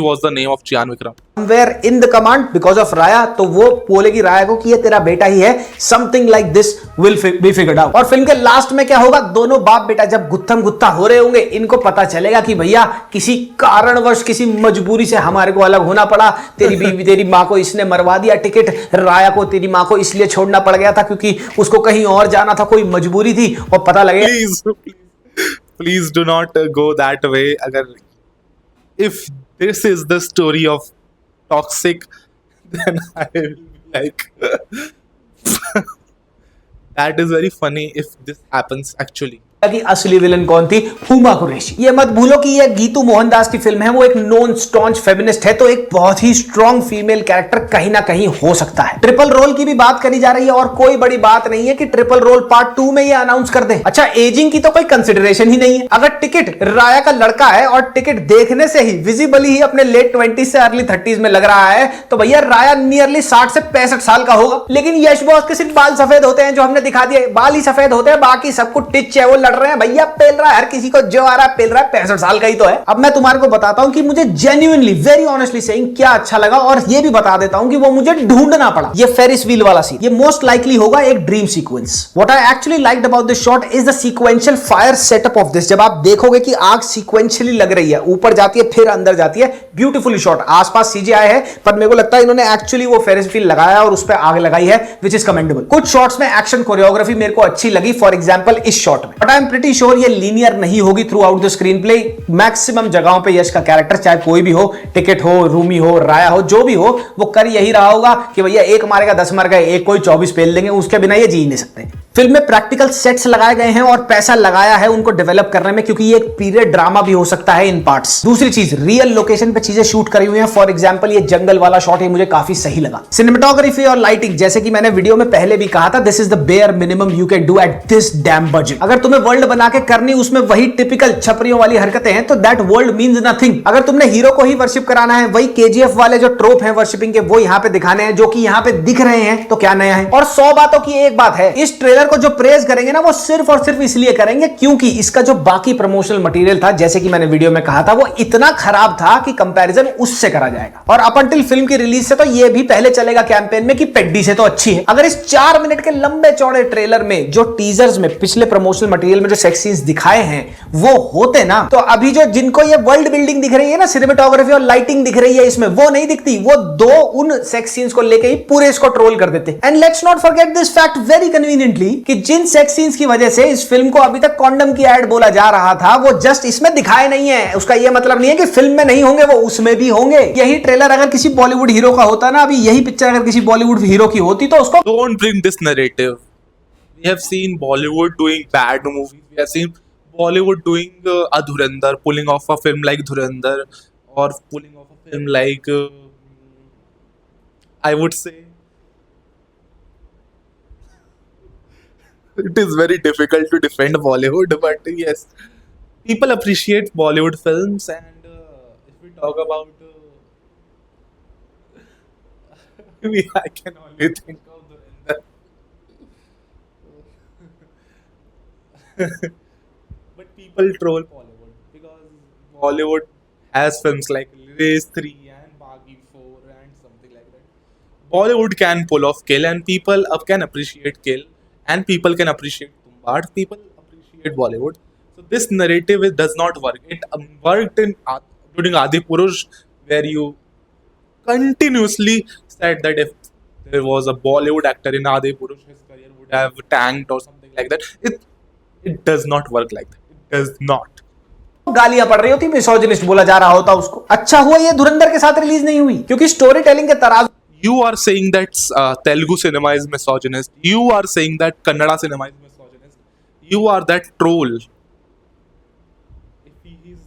was the name of Charan Vikram. somewhere in the command because of राया, तो वो बोलेगी राया को कि ये तेरा बेटा ही है, something like this will be figured out। और फिल्म के लास्ट में क्या होगा? दोनों बाप बेटा जब गुत्थम गुत्था हो रहे होंगे, इनको पता चलेगा कि भैया किसी कारणवश, किसी मजबूरी से हमारे को अलग होना पड़ा। तेरी बीवी, तेरी माँ को इसने मरवा दिया टिकट, राया को तेरी माँ को इसलिए छोड़ना पड़ गया था क्योंकि उसको कहीं और जाना था, कोई मजबूरी थी, और पता लगेगा। Please do not go that way. अगर if this is the story of toxic, then I will be like that is very funny if this happens actually. कि असली विलन कौन थी? हुमा कुरैशी। ये मत भूलो कि ये गीतू मोहनदास की फिल्म है, वो एक नॉन स्टॉन्च फेमिनिस्ट है, तो एक बहुत ही स्ट्रॉन्ग फीमेल कैरेक्टर कहीं ना कहीं हो सकता है। ट्रिपल रोल की भी बात करी जा रही है और कोई बड़ी बात नहीं है कि ट्रिपल रोल पार्ट 2 में ये अनाउंस कर दे। अच्छा, एजिंग की तो कोई कंसिडरेशन ही नहीं है। अगर टिकट राया का लड़का है और टिकट देखने से ही विजिबली ही अपने लेट 20 से अर्ली 30s में लग रहा है, तो भैया राया नियरली 60 से 65 साल का होगा। लेकिन यश बॉस के सिर्फ बाल सफेद होते हैं, जो हमने दिखा दिया, बाल ही सफेद होते हैं, बाकी सब कुछ टिच है, वो रहे हैं भैया, पेल रहा है हर किसी को, जो आ रहा है पेल रहा है, 65 साल का ही तो है। अब मैं तुम्हारे को बताता हूं कि मुझे जेन्युइनली, वेरी ऑनेस्टली सेइंग, क्या अच्छा लगा, और ये भी बता देता हूं कि वो मुझे ढूंढना पड़ा। ये फेरिस व्हील वाला सीन, ये मोस्ट लाइकली होगा एक dream sequence. What I actually liked about this shot is the sequential fire setup of this. जब आप देखोगे कि आग सीक्वेंशियली लग रही है, ऊपर जाती है फिर अंदर जाती है, ब्यूटीफुली शॉट। आसपास सीजीआई है, पर मेरे को लगता है इन्होंने एक्चुअली वो फेरिस व्हील लगाया और उस पर आग लगाई है, विच इज कमेंडेबल। कुछ शॉट्स में एक्शन कोरियोग्राफी मेरे को अच्छी लगी, फॉर एग्जांपल इस शॉट में, but I am pretty sure ये लीनियर नहीं होगी through out the screen play. Maximum जगहों पे यश का कैरेक्टर, चाहे कोई भी हो, टिकट हो, रूमी हो, राया हो, जो भी हो, वो कर यही रहा होगा कि भैया एक मारेगा 10 मर गए, एक कोई 24 पेल देंगे, उसके बिना ये जी नहीं सकते। फिल्म में प्रैक्टिकल सेट्स लगाए गए हैं और पैसा लगाया है उनको डेवलप करने में, क्योंकि ये एक पीरियड ड्रामा भी हो सकता है इन पार्ट्स। दूसरी चीज, रियल लोकेशन पे चीजें शूट करी हुई हैं। फॉर एग्जांपल ये जंगल वाला शॉट, ये मुझे काफी सही लगा। सिनेमेटोग्राफी और लाइटिंग, जैसे कि मैंने वीडियो में पहले भी कहा था, this is the bare minimum you can do at this dam budget. अगर तुम्हें वर्ल्ड बना के करनी उसमें वही टिपिकल छपरियों वाली हरकतें हैं, तो दैट वर्ल्ड मींस नथिंग। अगर तुमने हीरो को ही वर्शिप कराना है, वही केजीएफ वाले जो ट्रोप हैं वर्शिपिंग के, वो यहां पे दिखाने हैं, जो कि यहां पे दिख रहे हैं, तो क्या नया है? और 100 बातों की एक बात है, इस ट्रेलर ट्रेलर को जो प्रेज करेंगे ना वो सिर्फ और सिर्फ इसलिए करेंगे क्योंकि इसका जो बाकी प्रमोशनल मटेरियल था, जैसे कि मैंने वीडियो में कहा था, वो इतना खराब था कि कंपैरिजन उससे करा जाएगा। और अप अंटिल फिल्म की रिलीज से तो ये भी पहले चलेगा कैंपेन में कि पेड्डी से तो अच्छी है। अगर इस 4 मिनट के लंबे चौड़े ट्रेलर में जो टीजर्स में पिछले प्रमोशनल मटेरियल में जो सेक्स सीन्स दिखाए हैं वो होते ना, तो अभी जो जिनको ये वर्ल्ड बिल्डिंग दिख रही है ना, सिनेमेटोग्राफी और लाइटिंग दिख रही है इसमें, वो नहीं दिखती, वो 2 उन सेक्स सीन्स को लेके ही पूरे इसको ट्रोल कर देते। And let's not forget this fact very conveniently कि जिन सेक्स सीन्स की वजह से इस फिल्म को अभी तक कॉन्डम की एड बोला जा रहा था, वो जस्ट इसमें दिखाए नहीं है। उसका ये मतलब नहीं है कि फिल्म में नहीं होंगे, वो उसमें भी होंगे। यही ट्रेलर अगर किसी बॉलीवुड हीरो का होता ना, अभी यही पिक्चर अगर किसी बॉलीवुड हीरो की होती तो उसको Don't bring this narrative. We have seen Bollywood doing bad movies. We have seen Bollywood doing a Dhurandhar, pulling off a film like Dhurandhar, or pulling off a film like I would say it is very difficult to defend Bollywood, but yes, people appreciate Bollywood films, and if we talk about I can only think of Dhurandhar. But people troll Bollywood because Bollywood has films like Race 3 and Baghi 4 and something like that. Bollywood can pull off kill, and people can appreciate kill, and people can appreciate Tumbad. People appreciate Bollywood. So this narrative does not work. It worked in during Adi Purush, where you continuously said that if there was a Bollywood actor in Adi Purush, his career would have tanked or something like that. It does not work like that. It does not. गालियां पड़ रही होती, misogynist बोला जा रहा होता उसको। अच्छा हुआ ये धुरंधर के साथ रिलीज नहीं हुई, क्योंकि स्टोरी टेलिंग के तराजू You are saying that Telugu cinema is misogynist. You are saying that Kannada cinema is misogynist. You are that troll. If he is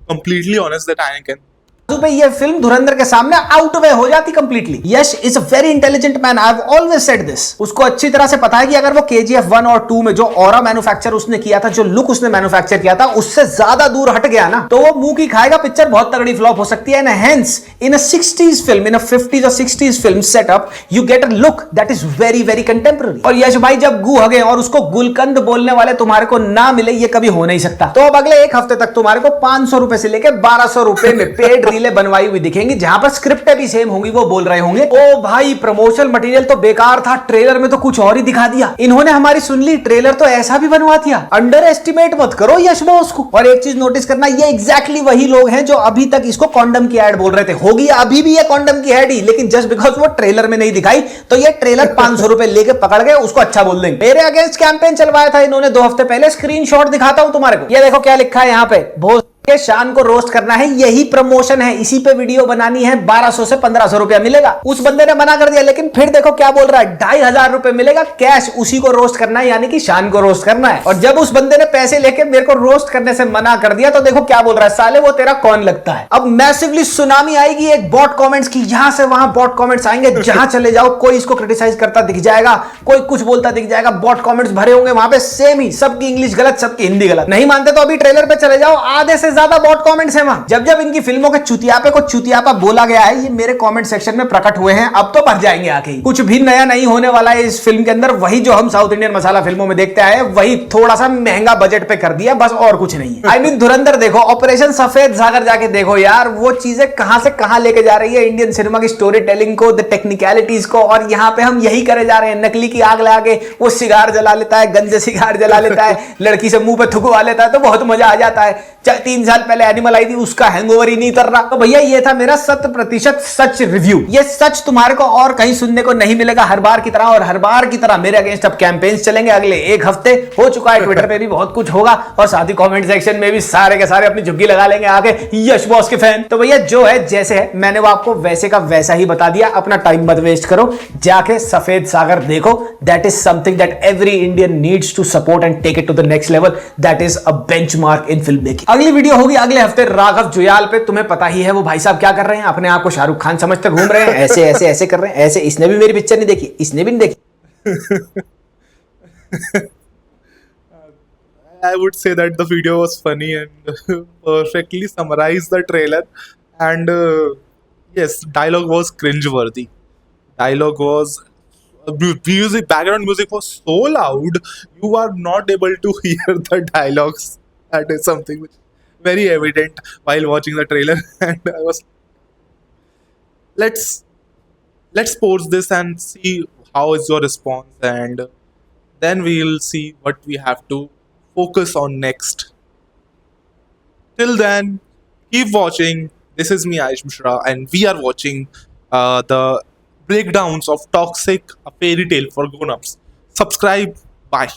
completely honest, that I can. पे ये film धुरंधर के सामने out way हो जाती completely. Yash is a very intelligent man, I have always said this. उसको अच्छी तरह से पता है कि अगर वो KGF 1 और 2 में जो ऑरा मैन्युफैक्चर उसने किया था, जो लुक उसने मैन्युफैक्चर किया था, उससे ज्यादा दूर हट गया ना, तो वो मुंह की खाएगा, पिक्चर बहुत तगड़ी फ्लॉप हो सकती है। And hence in a 60s film, in a 50s और 60s film setup, you get a look that is very very contemporary. और यश भाई जब गू हगे और उसको गुलकंद बोलने वाले तुम्हारे को ना मिले, ये कभी हो नहीं सकता। तो अब अगले 1 हफ्ते तक तुम्हारे को 500 रुपए से लेकर 1200 रुपए में पेड रीलें बनवाई हुई दिखेंगी, जहां पर स्क्रिप्टें भी सेम होंगी। वो बोल रहे होंगे, ओ भाई प्रमोशनल मटेरियल तो बेकार था, ट्रेलर में तो कुछ और ही दिखा दिया, इन्होंने हमारी सुन ली, ट्रेलर तो ऐसा भी बनवा दिया। अंडर एस्टिमेट मत करो यश बॉस को। और एक चीज नोटिस करना, ये एग्जैक्टली वही लोग हैं जो अभी तक इसको कॉन्डम की एड बोल रहे थे। होगी अभी भी ये कॉन्डम की एड ही, लेकिन जस्ट बिकॉज वो ट्रेलर में नहीं दिखाई, तो ये ट्रेलर 500 रुपए लेके पकड़ गए, उसको अच्छा बोल देंगे। मेरे अगेंस्ट कैंपेन चलवाया था इन्होंने 2 हफ्ते पहले। स्क्रीनशॉट दिखाता हूं तुम्हारे को, ये देखो क्या लिखा है यहाँ पे, बहुत के शान को रोस्ट करना है, यही प्रमोशन है, इसी पे वीडियो बनानी है, 1200 से 1500 रुपया मिलेगा। उस बंदे ने मना कर दिया, लेकिन फिर देखो क्या बोल रहा है, 2500 रुपए मिलेगा कैश, उसी को रोस्ट करना है, यानी कि शान को रोस्ट करना है। और जब उस बंदे ने पैसे लेके मेरे को रोस्ट करने से मना कर दिया, तो देखो क्या बोल रहा है, साले वो तेरा कौन लगता है। अब मैसिवली सुनामी आएगी एक बॉट कमेंट्स की, यहां से वहां बॉट कमेंट्स आएंगे, जहां चले जाओ कोई इसको क्रिटिसाइज करता दिख जाएगा, कोई कुछ बोलता दिख जाएगा, बॉट कमेंट्स भरे होंगे वहां पे, सेम ही, सबकी इंग्लिश गलत, सबकी हिंदी गलत। नहीं मानते तो अभी ट्रेलर पे चले जाओ, आधे से ज्यादा बॉट कमेंट्स है वहां। जब जब इनकी फिल्मों के चुतियापे को चुतियापा बोला गया है, ये मेरे कमेंट सेक्शन में प्रकट हुए हैं, अब तो भर जाएंगे आके। कुछ भी नया नहीं होने वाला है इस फिल्म के अंदर, वही जो हम साउथ इंडियन मसाला फिल्मों में देखते आए, वही थोड़ा सा महंगा बजट पे कर दिया, बस और कुछ नहीं है। आई मीन धुरंधर देखो, ऑपरेशन सफेद सागर जाके देखो यार, वो चीजें कहां से कहां लेके जा रही है इंडियन सिनेमा की स्टोरी टेलिंग को, द टेक्निकलिटीज को, और यहां पे हम यही करे जा रहे हैं। नकली की आग लगा के वो सिगार जला लेता है, गंजे सिगार जला लेता है, लड़की से मुंह पे थुकवा लेता है, तो बहुत मजा आ जाता है। 3 साल पहले एनिमल आई थी, उसका हैंगओवर ही नहीं उतर रहा। तो भैया ये था मेरा 100% सच रिव्यू। ये सच तुम्हारे को और कहीं सुनने को नहीं मिलेगा हर बार की तरह, और हर बार की तरह मेरे अगेंस्ट अब कैंपेन्स चलेंगे अगले 1 हफ्ते। हो चुका है, ट्विटर पे भी बहुत कुछ होगा, और साथ ही कमेंट सेक्शन में भी सारे के सारे अपनी झुग्गी लगा लेंगे आगे यश बॉस के फैन। तो भैया जो है जैसे है, मैंने वो आपको वैसे का वैसा ही बता दिया। अपना टाइम मत वेस्ट करो, जाके सफेद सागर देखो। That is something that every Indian needs to support and take it to the next level. That is a benchmark in film making. अगली वीडियो होगी अगले हफ्ते राघव जुयाल पे। तुम्हें पता ही है वो भाई साहब क्या कर रहे हैं, अपने आप को शाहरुख खान समझते घूम रहे हैं, ऐसे ऐसे ऐसे कर रहे हैं, ऐसे। इसने भी मेरी पिक्चर नहीं देखी, इसने भी नहीं देखी। I would say that the video was funny and perfectly summarized the trailer. And yes, dialogue was cringe-worthy. Dialogue was music, background music was so loud, you are not able to hear the dialogues. That is something which very evident while watching the trailer, and I was let's pause this and see how is your response, and then we'll see what we have to focus on next. Till then, keep watching. This is me, Aish Mishra, and we are watching the breakdowns of Toxic, a fairy tale for grown-ups. Subscribe. Bye.